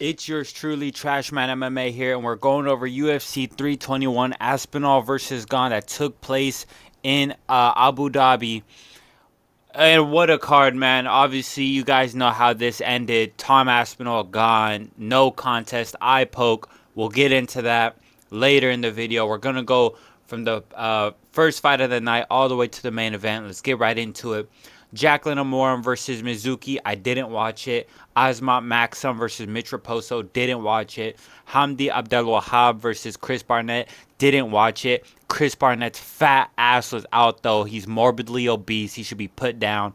It's yours truly, Trashman MMA here, and we're going over UFC 321 Aspinall versus Gane that took place in Abu Dhabi. And what a card, man. Obviously, you guys know how this ended. Tom Aspinall gone. No contest. Eye poke. We'll get into that later in the video. We're going to go from the first fight of the night all the way to the main event. Let's get right into it. Jacqueline Amorim versus Mizuki. I didn't watch it. Asmat Maxim versus Mitch Raposo. Didn't watch it. Hamdi Abdelwahab versus Chris Barnett. Didn't watch it. Chris Barnett's fat ass was out, though. He's morbidly obese. He should be put down.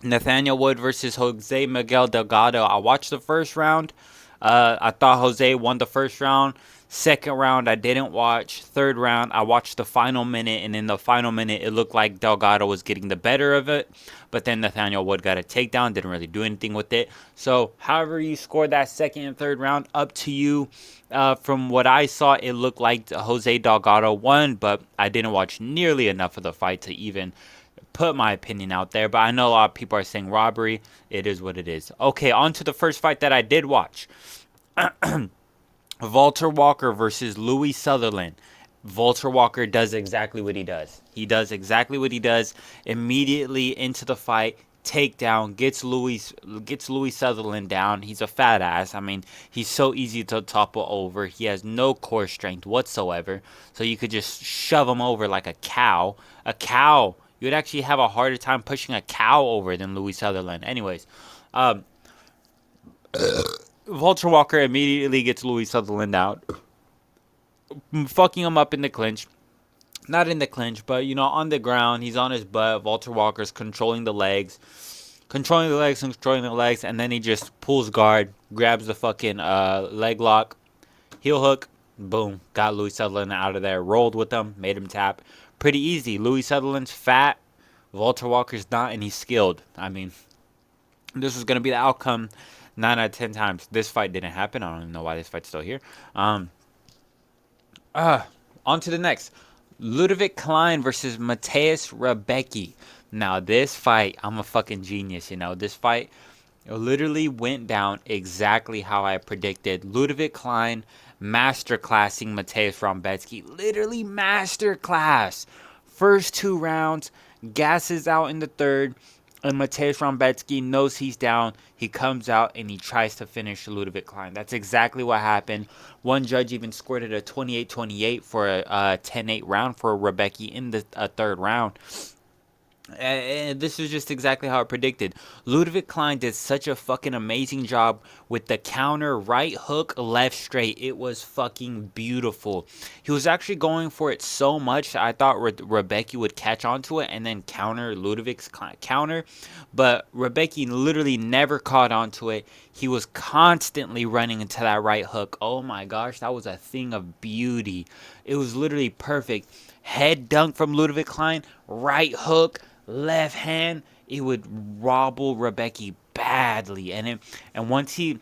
Nathaniel Wood versus Jose Miguel Delgado. I watched the first round. I thought Jose won the first round. Second round, I didn't watch. Third round, I watched the final minute, and in the final minute, it looked like Delgado was getting the better of it. But then Nathaniel Wood got a takedown, didn't really do anything with it. So, however you scored that second and third round, up to you. From what I saw, it looked like Jose Delgado won, but I didn't watch nearly enough of the fight to even put my opinion out there. But I know a lot of people are saying robbery. It is what it is. Okay, on to the first fight that I did watch. Walter Walker versus Louis Sutherland. Walter Walker does exactly what he does. He does exactly what he does. Immediately into the fight, takedown, gets Louis Sutherland down. He's a fat ass. I mean, he's so easy to topple over. He has no core strength whatsoever. So you could just shove him over like a cow. A cow. You would actually have a harder time pushing a cow over than Louis Sutherland. Anyways, Walter Walker immediately gets Louis Sutherland out, fucking him up in the clinch. Not in the clinch, but, on the ground. He's on his butt. Walter Walker's controlling the legs, and then he just pulls guard, grabs the fucking leg lock, heel hook, boom, got Louis Sutherland out of there, rolled with him, made him tap. Pretty easy. Louis Sutherland's fat, Walter Walker's not, and he's skilled. I mean, this was going to be the outcome 9 out of 10 times. This fight didn't happen. I don't even know why this fight's still here. On to the next. Ludovic Klein versus Mateusz Rebecki. Now, this fight, I'm a fucking genius, This fight literally went down exactly how I predicted. Ludovic Klein masterclassing Mateusz Rebecki. Literally masterclass. First 2 rounds, gasses out in the third. And Mateusz Rebecki knows he's down. He comes out and he tries to finish Ludovic Klein. That's exactly what happened. One judge even scored it a 28-28 for a 10-8 round for Rebecki in the third round. And this is just exactly how I predicted. Ludovic Klein did such a fucking amazing job with the counter right hook, left straight. It was fucking beautiful. He was actually going for it so much I thought Rebecki would catch onto it and then counter Ludovic's counter. But Rebecki literally never caught onto it. He was constantly running into that right hook. Oh my gosh, that was a thing of beauty. It was literally perfect. Head dunk from Ludovic Klein, right hook, left hand, it would wobble Rebecki badly. And once he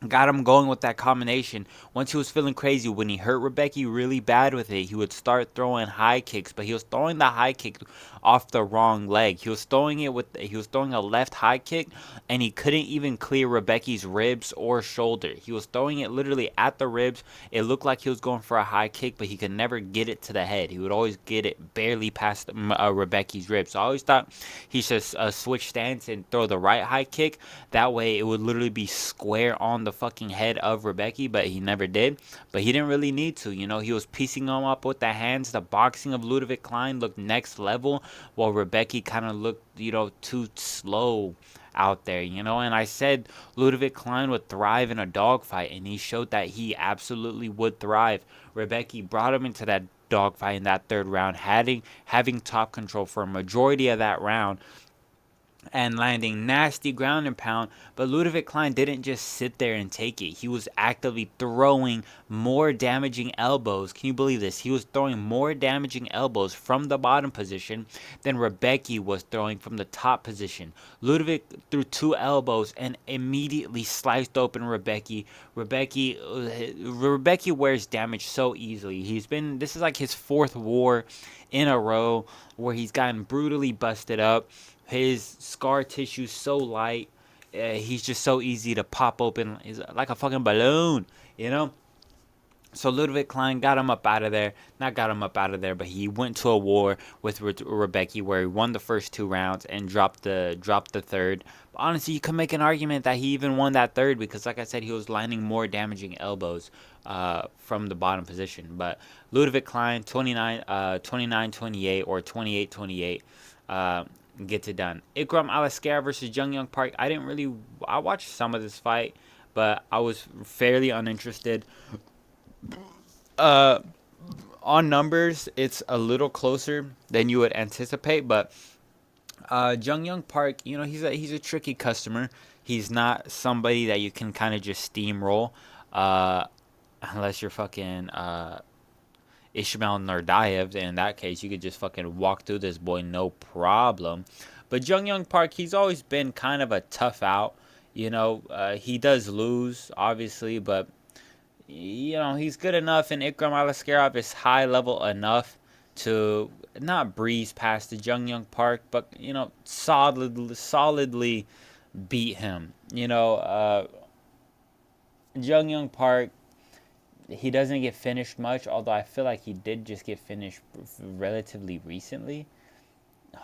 got him going with that combination, once he was feeling crazy, when he hurt Rebecki really bad with it, he would start throwing high kicks, but he was throwing the high kick off the wrong leg. He was throwing a left high kick, and he couldn't even clear Rebecki's ribs or shoulder. He was throwing it literally at the ribs. It looked like he was going for a high kick, but he could never get it to the head. He would always get it barely past Rebecki's ribs. So I always thought he should switch stance and throw the right high kick. That way it would literally be square on the fucking head of Rebecki, but he never did. But he didn't really need to, He was piecing them up with the hands. The boxing of Ludovic Klein looked next level, while Rebecki kind of looked, too slow out there, And I said Ludovic Klein would thrive in a dogfight, and he showed that he absolutely would thrive. Rebecki brought him into that dogfight in that third round, having top control for a majority of that round, and landing nasty ground and pound. But Ludovic Klein didn't just sit there and take it. He was actively throwing more damaging elbows. Can you believe this? He was throwing more damaging elbows from the bottom position than Rebecki was throwing from the top position. Ludovic threw 2 elbows and immediately sliced open Rebecki. Rebecki wears damage so easily. This is like his 4th war in a row where he's gotten brutally busted up. His scar tissue so light. he's just so easy to pop open. He's like a fucking balloon, you know. So Ludwig Klein got him up out of there. Not got him up out of there, but he went to a war with Rebecki where he won the first 2 rounds and dropped the third. But honestly, you can make an argument that he even won that third because, like I said, he was landing more damaging elbows from the bottom position. But Ludwig Klein, 29-28 or 28-28. Gets it done. Ikram Alaskar versus Jung Young Park. I watched some of this fight, but I was fairly uninterested. On numbers, it's a little closer than you would anticipate, but Jung Young Park, he's a tricky customer. He's not somebody that you can kind of just steamroll, unless you're fucking Ishmael Nardayev. In that case, you could just fucking walk through this boy, no problem. But Jung Young Park, he's always been kind of a tough out. He does lose, obviously, but he's good enough, and Ikram Alaskarov is high level enough to not breeze past the Jung Young Park, but solidly beat him. Jung Young Park, he doesn't get finished much, although I feel like he did just get finished relatively recently.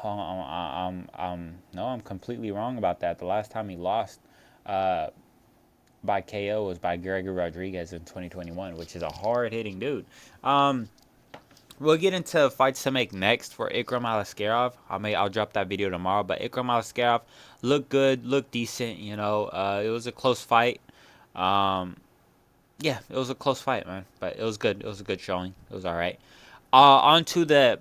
No, I'm completely wrong about that. The last time he lost by KO was by Gregor Rodriguez in 2021, which is a hard-hitting dude. We'll get into fights to make next for Ikram Alaskarov. I'll drop that video tomorrow, but Ikram Alaskarov looked good, looked decent. It was a close fight. Yeah, it was a close fight, man, but it was good. It was a good showing. It was all right. On to the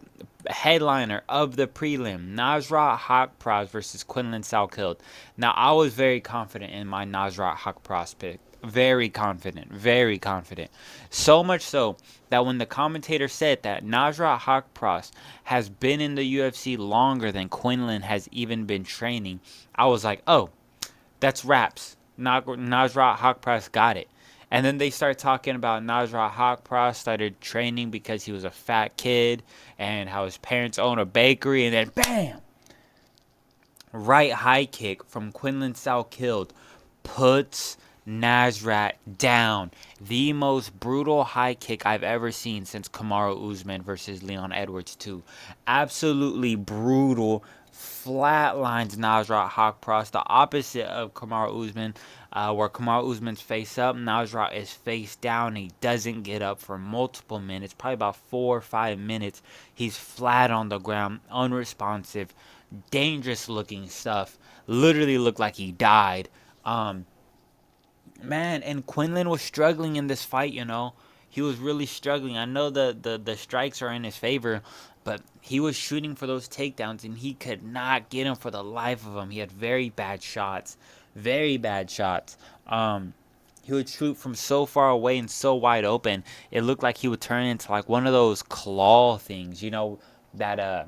headliner of the prelim, Nasrat Haqparast versus Quinlan Salkilld. Now, I was very confident in my Nasrat Haqparast pick. Very confident. Very confident. So much so that when the commentator said that Nasrat Haqparast has been in the UFC longer than Quinlan has even been training, I was like, oh, that's raps. Nasrat Haqparast got it. And then they start talking about Nasrat Haqparast started training because he was a fat kid and how his parents own a bakery. And then, bam! Right high kick from Quinlan Salkilld puts Nasrat down. The most brutal high kick I've ever seen since Kamaru Usman versus Leon Edwards 2. Absolutely brutal. Flatlines Nasrat Haqparast, the opposite of Kamaru Usman, where Kamaru Usman's face up, Nasrat is face down. He doesn't get up for multiple minutes, probably about 4 or 5 minutes. He's flat on the ground, unresponsive, dangerous looking stuff. Literally looked like he died. Man, and Quinlan was struggling in this fight, He was really struggling. I know the strikes are in his favor, but he was shooting for those takedowns, and he could not get him for the life of him. He had very bad shots. Very bad shots. He would shoot from so far away and so wide open. It looked like he would turn into like one of those claw things, that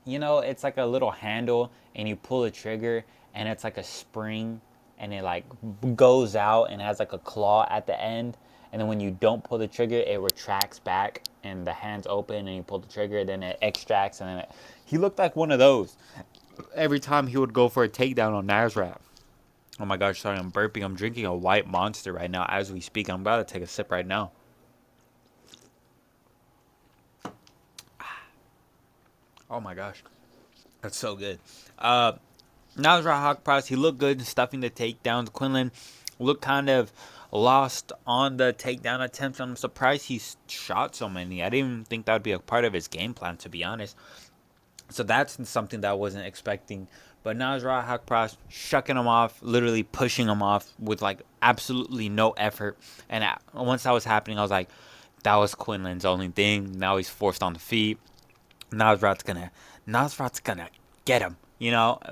it's like a little handle, and you pull the trigger, and it's like a spring, and it like goes out and has like a claw at the end. And then when you don't pull the trigger, it retracts back, and the hand's open, and you pull the trigger, then it extracts, and then he looked like one of those every time he would go for a takedown on Nasrat. Oh my gosh, sorry, I'm burping. I'm drinking a white Monster right now as we speak. I'm about to take a sip right now. Oh my gosh, that's so good. Nasrat Haqparast, he looked good in stuffing the takedowns. Quinlan looked kind of lost on the takedown attempts. I'm surprised he shot so many. I didn't even think that would be a part of his game plan, to be honest. So that's something that I wasn't expecting. But Nasrat Haqparast shucking him off, literally pushing him off with like absolutely no effort. And once that was happening, I was like, that was Quinlan's only thing. Now he's forced on the feet. Nasrat's gonna get him,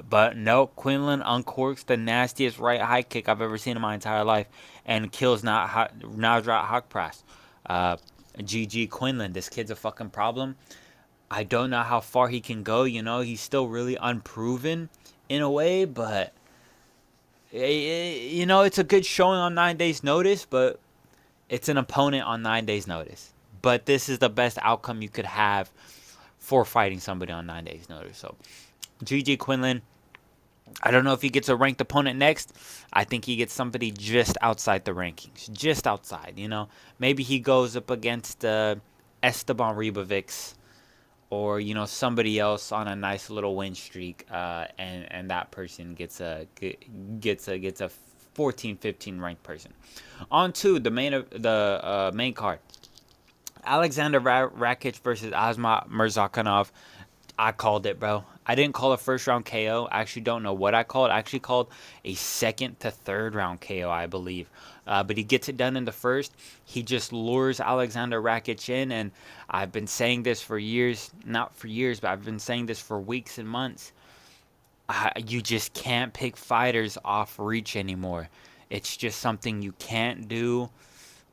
But no, Quinlan uncorks the nastiest right high kick I've ever seen in my entire life and kills Nasrat Haqparast. GG Quinlan, this kid's a fucking problem. I don't know how far he can go, He's still really unproven in a way, but, it's a good showing on 9 days' notice, but it's an opponent on 9 days' notice. But this is the best outcome you could have for fighting somebody on 9 days' notice. So, GG Quinlan. I don't know if he gets a ranked opponent next. I think he gets somebody just outside the rankings, just outside. Maybe he goes up against Esteban Ribovics, or somebody else on a nice little win streak, and that person gets a 14, 15 ranked person. On to the main card. Alexander Rakic versus Asma Murzakanov. I called it, bro. I didn't call a first round KO. I actually don't know what I called. I actually called a second to third round KO, I believe. But he gets it done in the first. He just lures Alexander Rakic in, and I've been saying this for years, not for years, but I've been saying this for weeks and months. You just can't pick fighters off reach anymore. It's just something you can't do.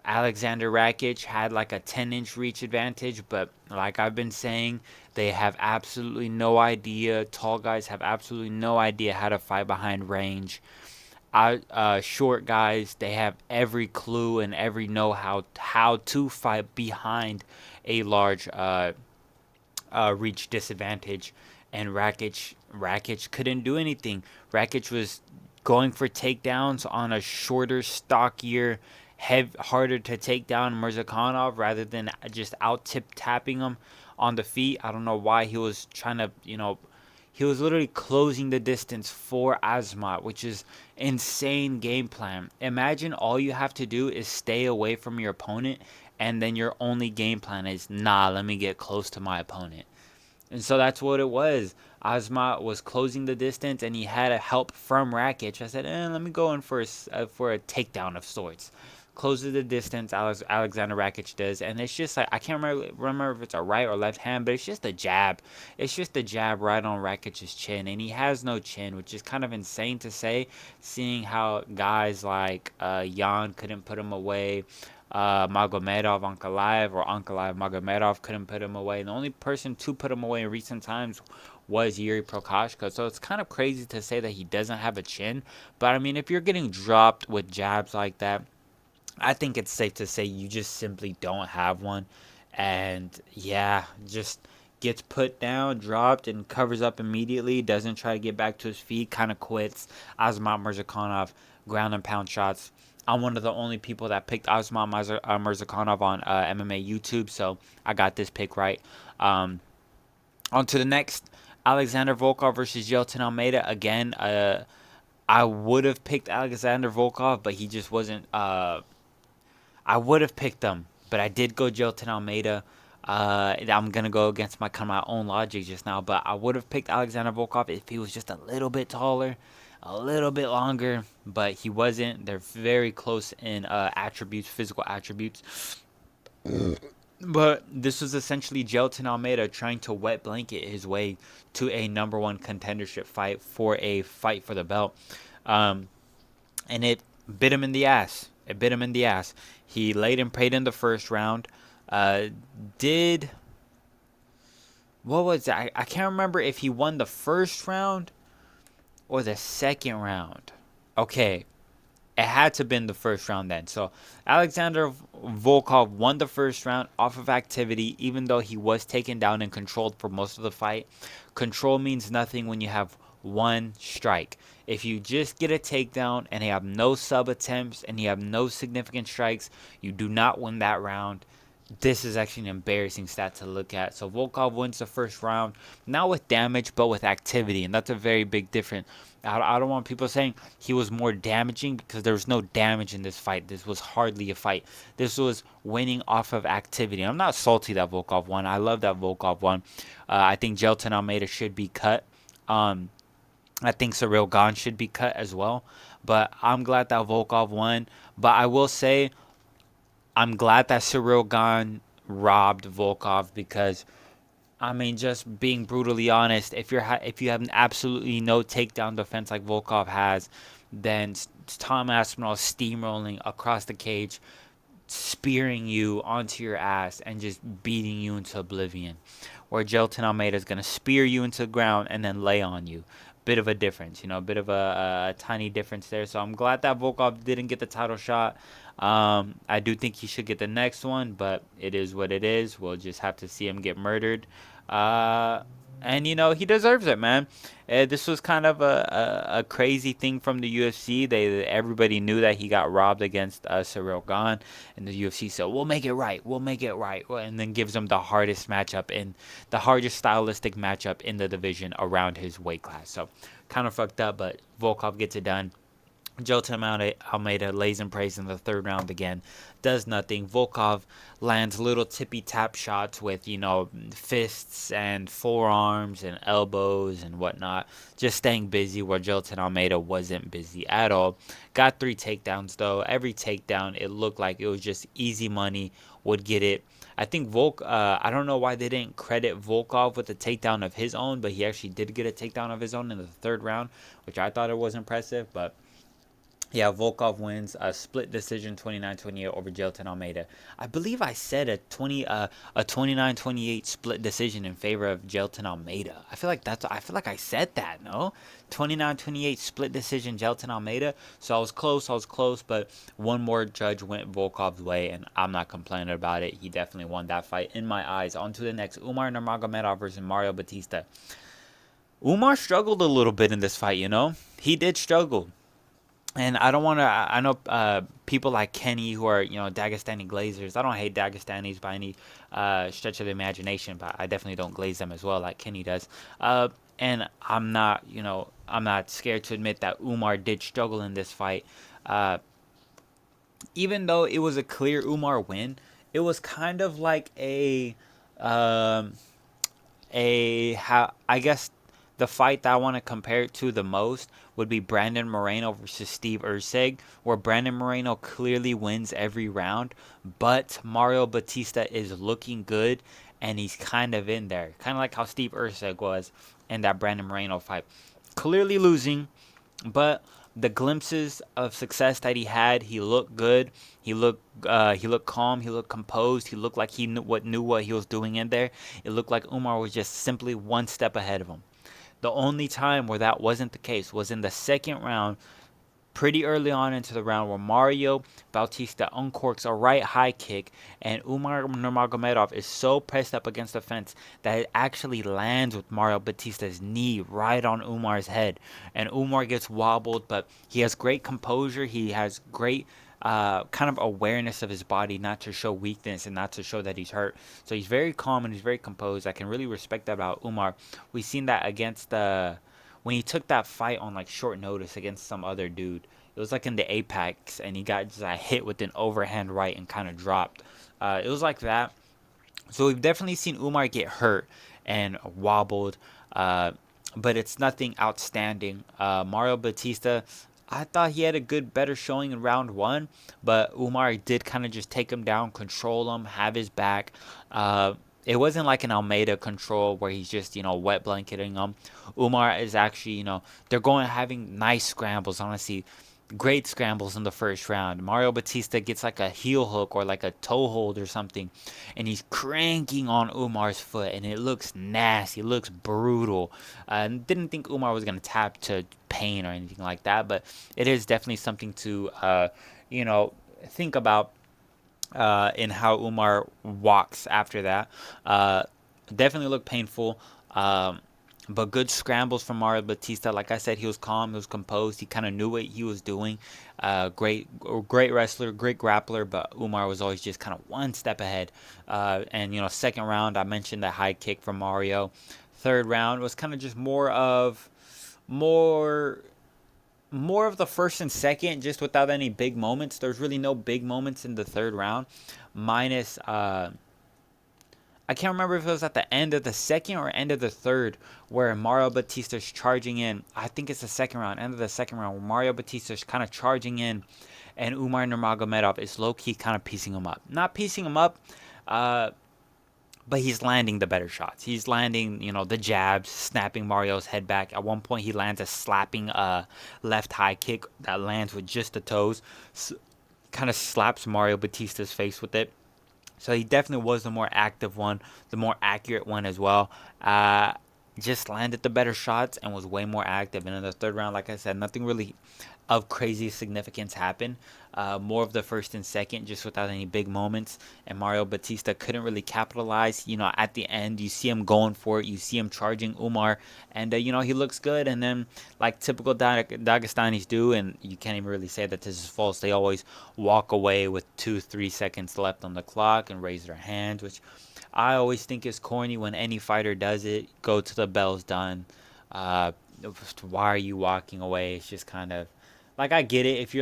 Alexander Rakic had like a 10-inch reach advantage, but like I've been saying, they have absolutely no idea. Tall guys have absolutely no idea how to fight behind range. Short guys, they have every clue and every know how to fight behind a large reach disadvantage. And Rakic couldn't do anything. Rakic was going for takedowns on a shorter, stockier, harder to take down Murzakanov, rather than just out tapping him on the feet. I don't know why he was trying to, he was literally closing the distance for Asmat, which is insane game plan. Imagine all you have to do is stay away from your opponent, and then your only game plan is, nah, let me get close to my opponent. And so that's what it was. Asmat was closing the distance, and he had a help from Rakic. I said, let me go in for a takedown of sorts. Closes the distance, Alexander Rakic does, and it's just like, I can't remember if it's a right or left hand, but it's just a jab. It's just a jab right on Rakic's chin, and he has no chin, which is kind of insane to say, seeing how guys like Jan couldn't put him away. Magomedov Ankalaev, or Ankalaev Magomedov, couldn't put him away. And the only person to put him away in recent times was Yuri Prokoshka. So it's kind of crazy to say that he doesn't have a chin. But I mean, if you're getting dropped with jabs like that, I think it's safe to say you just simply don't have one. And yeah, just gets put down, dropped, and covers up immediately. Doesn't try to get back to his feet, kind of quits. Azamat Murzakanov, ground and pound shots. I'm one of the only people that picked Azamat Murzakanov on MMA YouTube, so I got this pick right. On to the next, Alexander Volkov versus Yeltsin Almeida. Again, I would have picked Alexander Volkov, but he just wasn't. I would have picked him, but I did go Yeltsin Almeida. I'm gonna go against my own logic just now, but I would have picked Alexander Volkov if he was just a little bit taller, a little bit longer, but he wasn't. They're very close in attributes, physical attributes. But this was essentially Yeltsin Almeida trying to wet blanket his way to a number one contendership fight for the belt. And it bit him in the ass. He laid and prayed in the first round. What was that? I can't remember if he won the first round or the second round. Okay. It had to have been the first round then. So Alexander Volkov won the first round off of activity, even though he was taken down and controlled for most of the fight. Control means nothing when you have one strike. If you just get a takedown and you have no sub attempts and you have no significant strikes, you do not win that round. This is actually an embarrassing stat to look at. So Volkov wins the first round, not with damage, but with activity, and that's a very big difference. I don't want people saying he was more damaging, because there was no damage in this fight. This was hardly a fight. This was winning off of activity. I'm not salty that Volkov won. I love that Volkov won. I think Yeltsin Almeida should be cut. I think Salkilld Gane should be cut as well. But I'm glad that Volkov won. But I will say, I'm glad that Salkilld Gane robbed Volkov, because, I mean, just being brutally honest, if you have absolutely no takedown defense like Volkov has, then Tom Aspinall steamrolling across the cage, spearing you onto your ass, and just beating you into oblivion. Where Yeltsin Almeida is going to spear you into the ground and then lay on you. Bit of a difference, bit of a tiny difference there. So I'm glad that Volkov didn't get the title shot. I do think he should get the next one, but it is what it is. We'll just have to see him get murdered. And he deserves it, man. This was kind of a crazy thing from the UFC. Everybody knew that he got robbed against Cyril Gane, and the UFC said, "We'll make it right. We'll make it right," and then gives him the hardest matchup in the hardest stylistic matchup in the division around his weight class. So kind of fucked up, but Volkov gets it done. Jolton Almeida lays in praise in the third round again. Does nothing. Volkov lands little tippy tap shots with, fists and forearms and elbows and whatnot. Just staying busy where Jolton Almeida wasn't busy at all. Got 3 takedowns though. Every takedown, it looked like it was just easy money. Would get it. I think I don't know why they didn't credit Volkov with a takedown of his own, but he actually did get a takedown of his own in the third round, which I thought it was impressive, but yeah, Volkov wins a split decision 29-28 over Jolton Almeida. I believe I said a 29-28 split decision in favor of Jolton Almeida. I feel like I said that, no? 29-28 split decision Jolton Almeida. So I was close, but one more judge went Volkov's way, and I'm not complaining about it. He definitely won that fight in my eyes. On to the next, Umar Nurmagomedov versus Mario Batista. Umar struggled a little bit in this fight, He did struggle. And I don't want to. I know people like Kenny who are Dagestani glazers. I don't hate Dagestanis by any stretch of the imagination, but I definitely don't glaze them as well like Kenny does. And I'm not scared to admit that Umar did struggle in this fight. Even though it was a clear Umar win, it was kind of like how I guess the fight that I want to compare it to the most would be Brandon Moreno versus Steve Erceg, where Brandon Moreno clearly wins every round, but Mario Batista is looking good and he's kind of in there. Kind of like how Steve Erceg was in that Brandon Moreno fight. Clearly losing, but the glimpses of success that he had, he looked good. He looked calm. He looked composed. He looked like he knew what he was doing in there. It looked like Umar was just simply one step ahead of him. The only time where that wasn't the case was in the second round, pretty early on into the round, where Mario Bautista uncorks a right high kick, and Umar Nurmagomedov is so pressed up against the fence that it actually lands with Mario Bautista's knee right on Umar's head. And Umar gets wobbled, but he has great composure. He has great kind of awareness of his body, not to show weakness and not to show that he's hurt. So he's very calm and he's very composed. I can really respect that about Umar. We've seen that against when he took that fight on like short notice against some other dude. It was like in the Apex, and he got just hit with an overhand right and kind of dropped. It was like that. So we've definitely seen Umar get hurt and wobbled, but it's nothing outstanding. Mario Batista, I thought he had a better showing in round 1, but Umar did kind of just take him down, control him, have his back. It wasn't like an Almeida control where he's just, wet blanketing him. Umar is actually, they're having nice scrambles, honestly. Great scrambles in the first round. Mario Batista gets like a heel hook or like a toe hold or something, and he's cranking on Umar's foot, and it looks nasty. It looks brutal. Didn't think Umar was going to tap to pain or anything like that, but it is definitely something to, think about in how Umar walks after that. Definitely looked painful. But good scrambles from Mario Batista. Like I said, he was calm, he was composed, he kind of knew what he was doing. Great wrestler, great grappler, but Umar was always just kind of one step ahead. And second round, I mentioned the high kick from Mario. Third round was kind of just more of the first and second, just without any big moments. There's really no big moments in the third round, minus I can't remember if it was at the end of the second or end of the third where Mario Batista's charging in. I think it's the second round, end of the second round, where Mario Batista's kind of charging in, and Umar Nurmagomedov is low-key kind of piecing him up. Not piecing him up, but he's landing the better shots. He's landing, the jabs, snapping Mario's head back. At one point, he lands a slapping left high kick that lands with just the toes. Kind of slaps Mario Batista's face with it. So he definitely was the more active one, the more accurate one as well. Just landed the better shots and was way more active. And in the third round, like I said, nothing really of crazy significance happen. More of the first and second, just without any big moments. And Mario Batista couldn't really capitalize. At the end, you see him going for it. You see him charging Umar. And, he looks good. And then, like typical Dagestanis do, and you can't even really say that this is false, they always walk away with 2-3 seconds left on the clock and raise their hands, which I always think is corny when any fighter does it. Go to the bell's done. Uh, why are you walking away? It's just kind of like, I get it. If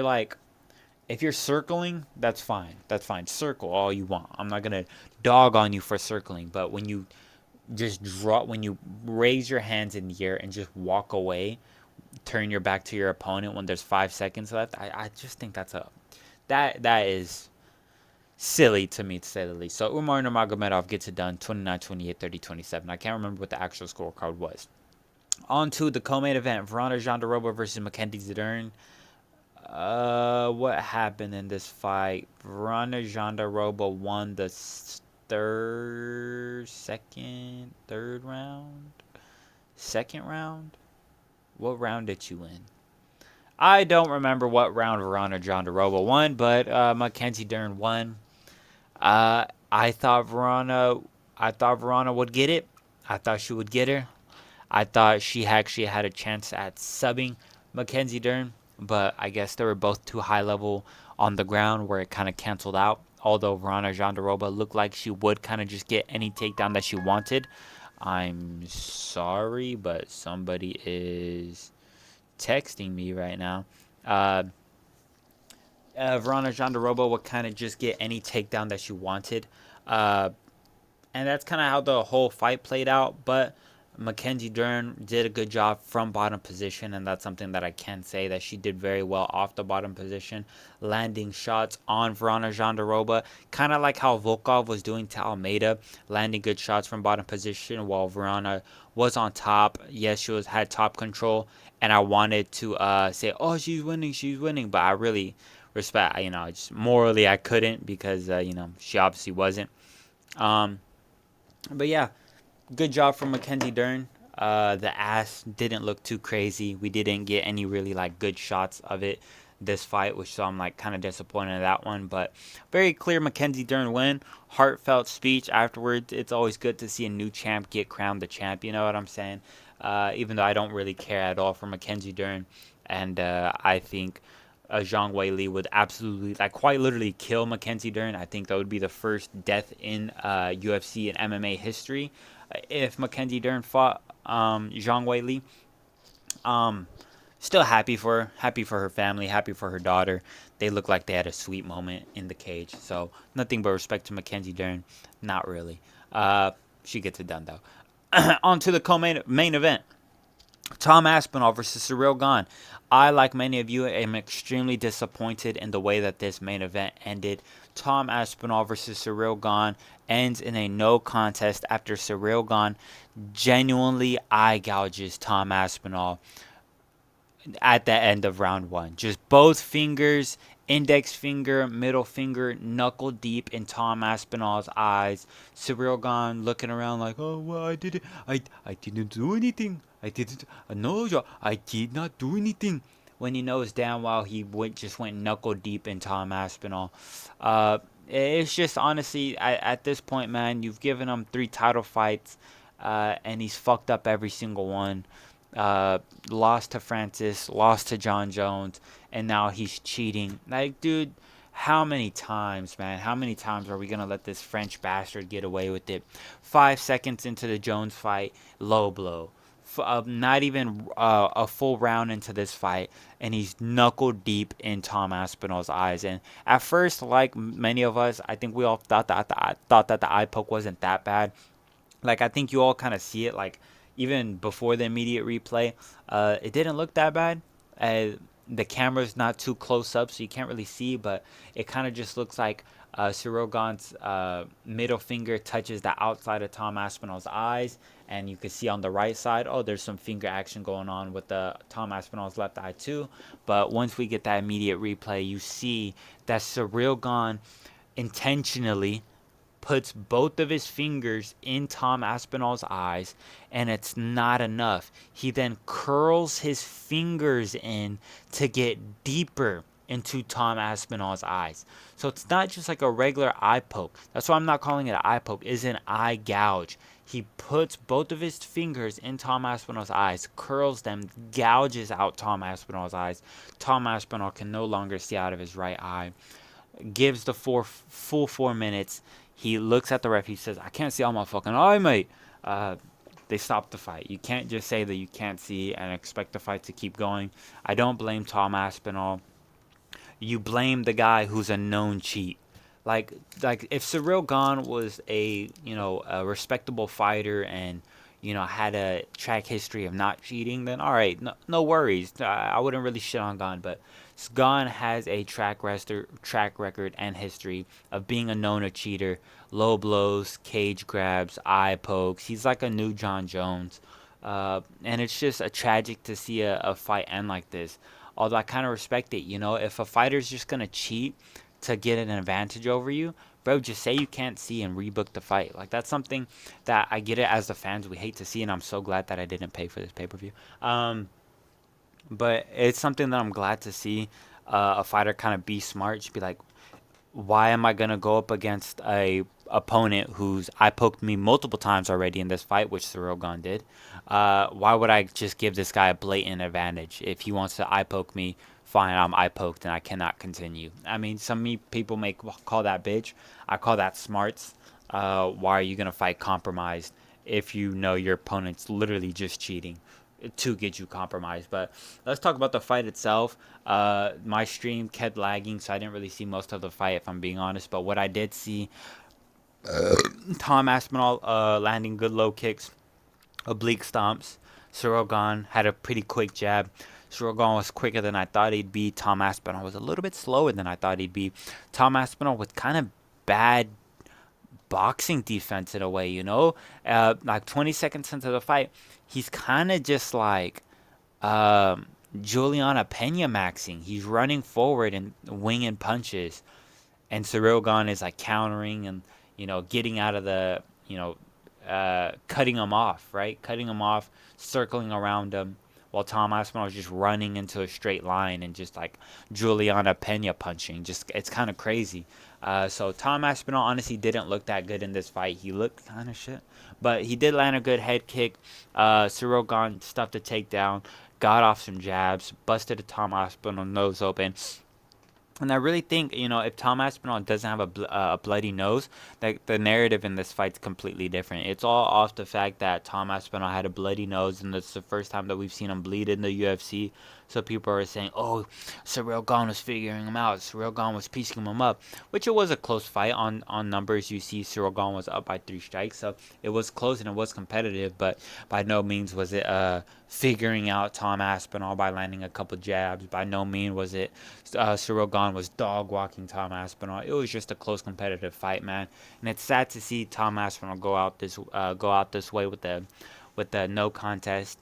you're circling, that's fine. That's fine. Circle all you want. I'm not gonna dog on you for circling. But when you when you raise your hands in the air and just walk away, turn your back to your opponent when there's 5 seconds left, I just think that is silly to me, to say the least. So Umar Nurmagomedov gets it done, 29-28, 30-27. I can't remember what the actual scorecard was. On to the co-main event, Virna Jandiroba versus Mackenzie Dern. What happened in this fight? Virna Jandiroba won the third round? Second round? What round did you win? I don't remember what round Virna Jandiroba won, but Mackenzie Dern won. I thought Virna would get it. I thought she would get her. I thought she actually had a chance at subbing Mackenzie Dern, but I guess they were both too high level on the ground where it kind of canceled out. Although Virna Jandiroba looked like she would kind of just get any takedown that she wanted. I'm sorry, but somebody is texting me right now. Virna Jandiroba would kind of just get any takedown that she wanted. And that's kind of how the whole fight played out. But Mackenzie Dern did a good job from bottom position, and that's something that I can say, that she did very well off the bottom position, landing shots on Virna Jandiroba, kind of like how Volkov was doing to Almeida, landing good shots from bottom position while Virna was on top. Yes, she had top control, and I wanted to say, oh, she's winning, but I really respect, just morally I couldn't, because she obviously wasn't. But yeah, good job from Mackenzie Dern. The ass didn't look too crazy. We didn't get any really good shots of it this fight, which, so I'm kind of disappointed in that one. But very clear Mackenzie Dern win. Heartfelt speech afterwards. It's always good to see a new champ get crowned the champ. You know what I'm saying? Even though I don't really care at all for Mackenzie Dern, and I think Zhang Weili would absolutely, quite literally kill Mackenzie Dern. I think that would be the first death in UFC and MMA history if Mackenzie Dern fought Zhang Weili. Still happy for her family, happy for her daughter. They look like they had a sweet moment in the cage. So nothing but respect to Mackenzie Dern. Not really. She gets it done though. On to the main event. Tom Aspinall versus Ciryl Gane. I, like many of you, am extremely disappointed in the way that this main event ended. Tom Aspinall versus Ciryl Gane ends in a no contest after Ciryl Gane genuinely eye gouges Tom Aspinall at the end of round one. Just both fingers, index finger, middle finger, knuckle deep in Tom Aspinall's eyes. Ciryl Gane looking around like, oh, well, I didn't do anything. I did not do anything. When he knows damn well he just went knuckle deep in Tom Aspinall. It's just, honestly, at this point, man, you've given him 3 title fights, and he's fucked up every single one. Lost to Francis, lost to John Jones, and now he's cheating. Dude, how many times, man? How many times are we going to let this French bastard get away with it? 5 seconds into the Jones fight, low blow. Not even a full round into this fight, and he's knuckle deep in Tom Aspinall's eyes. And at first, like many of us, I think we all thought that the eye poke wasn't that bad. I think you all kind of see it, even before the immediate replay. It didn't look that bad. The camera's not too close up, so you can't really see, but it kind of just looks like Ciryl Gane's middle finger touches the outside of Tom Aspinall's eyes, and you can see on the right side, there's some finger action going on with Tom Aspinall's left eye too. But once we get that immediate replay, you see that Ciryl Gane intentionally puts both of his fingers in Tom Aspinall's eyes, and it's not enough. He then curls his fingers in to get deeper into Tom Aspinall's eyes. So it's not just like a regular eye poke. That's why I'm not calling it an eye poke. It's an eye gouge. He puts both of his fingers in Tom Aspinall's eyes, curls them, gouges out Tom Aspinall's eyes. Tom Aspinall can no longer see out of his right eye. Gives the full 4 minutes. He looks at the ref. He says, "I can't see out my fucking eye, mate." They stop the fight. You can't just say that you can't see and expect the fight to keep going. I don't blame Tom Aspinall. You blame the guy who's a known cheat. Like if Cyril Gane was a respectable fighter and had a track history of not cheating, then all right, no worries. I wouldn't really shit on Gane, but Gane has a track record and history of being a known cheater. Low blows, cage grabs, eye pokes. He's like a new John Jones. And it's just a tragic to see a fight end like this. Although I kind of respect it, if a fighter's just gonna cheat to get an advantage over you, bro, just say you can't see and rebook the fight. Like, that's something that I get it as the fans we hate to see, and I'm so glad that I didn't pay for this pay-per-view. But it's something that I'm glad to see a fighter kind of be smart, just be like, why am I gonna go up against a opponent who's eye poked me multiple times already in this fight, which Cyril Gane did? Why would I just give this guy a blatant advantage? If he wants to eye poke me, fine, I'm eye poked and I cannot continue. I mean, people may call that bitch. I call that smarts. Why are you gonna fight compromised if you know your opponent's literally just cheating to get you compromised? But let's talk about the fight itself. My stream kept lagging, so I didn't really see most of the fight, if I'm being honest. But what I did see, Tom Aspinall landing good low kicks, oblique stomps. Cyril Gane had a pretty quick jab. Cyril Gane was quicker than I thought he'd be. Tom Aspinall was a little bit slower than I thought he'd be. Tom Aspinall with kind of bad boxing defense in a way, like 20 seconds into the fight, he's kind of just like Juliana Pena maxing. He's running forward and winging punches, and Cyril Gane is like countering and getting out of the cutting him off, right? Cutting him off, circling around him, while Tom Aspinall is just running into a straight line and just like Juliana Pena punching. Just, it's kind of crazy. So Tom Aspinall honestly didn't look that good in this fight. He looked kind of shit, but he did land a good head kick. Cyril Gane stuffed a takedown, got off some jabs, busted a Tom Aspinall nose open. And I really think, if Tom Aspinall doesn't have a bloody nose, that the narrative in this fight's completely different. It's all off the fact that Tom Aspinall had a bloody nose, and it's the first time that we've seen him bleed in the UFC. So people are saying, oh, Cyril Gane was figuring him out. Cyril Gane was piecing him up, which it was a close fight. On numbers, you see Cyril Gane was up by 3 strikes. So it was close and it was competitive, but by no means was it figuring out Tom Aspinall by landing a couple jabs. By no means was it Cyril Gane was dog walking Tom Aspinall. It was just a close competitive fight, man. And it's sad to see Tom Aspinall go out this way with the no contest.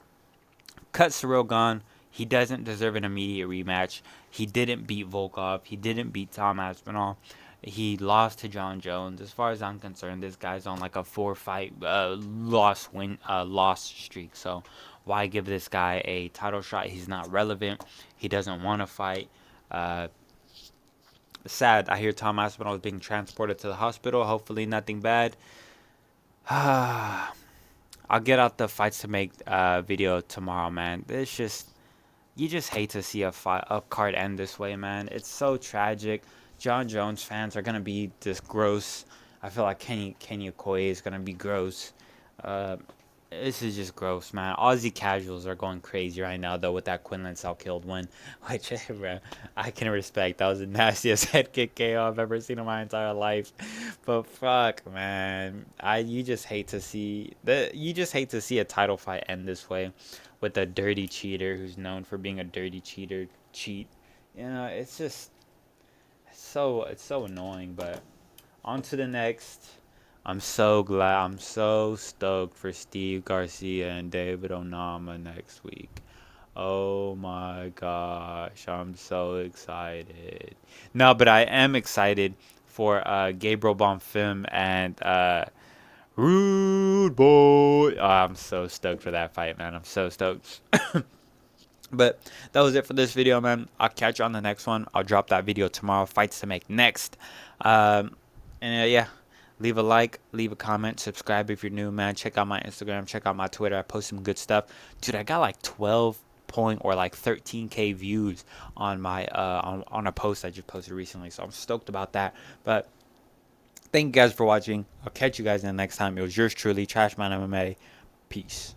Cut Cyril Gane. He doesn't deserve an immediate rematch. He didn't beat Volkov. He didn't beat Tom Aspinall. He lost to John Jones. As far as I'm concerned, this guy's on like a 4-fight loss streak. So why give this guy a title shot? He's not relevant. He doesn't want to fight. Sad. I hear Tom Aspinall is being transported to the hospital. Hopefully nothing bad. I'll get out the fights to make video tomorrow, man. It's just, you just hate to see a card end this way, man. It's so tragic. John Jones fans are gonna be this gross. I feel like Kenny Okoye is gonna be gross. This is just gross, man. Aussie casuals are going crazy right now, though, with that Quinlan Salkilld win, which, bro, I can respect. That was the nastiest head kick KO I've ever seen in my entire life. But fuck, man, you just hate to see a title fight end this way, with a dirty cheater who's known for being a dirty cheater cheat. It's just it's so annoying. But on to the next. I'm so stoked for Steve Garcia and David Onama next week. Oh my gosh, I'm so excited. No, but I am excited for Gabriel Bonfim and Rude Boy. Oh, I'm so stoked for that fight, man. I'm so stoked. But that was it for this video, man. I'll catch you on the next one. I'll drop that video tomorrow. Fights to make next. Yeah, leave a like, leave a comment, subscribe if you're new, man. Check out my Instagram, check out my Twitter. I post some good stuff, dude. I got like 12 point or like 13k views on my on a post I just posted recently, so I'm stoked about that. But thank you guys for watching. I'll catch you guys in the next time. It was yours truly, Trashman MMA. Peace.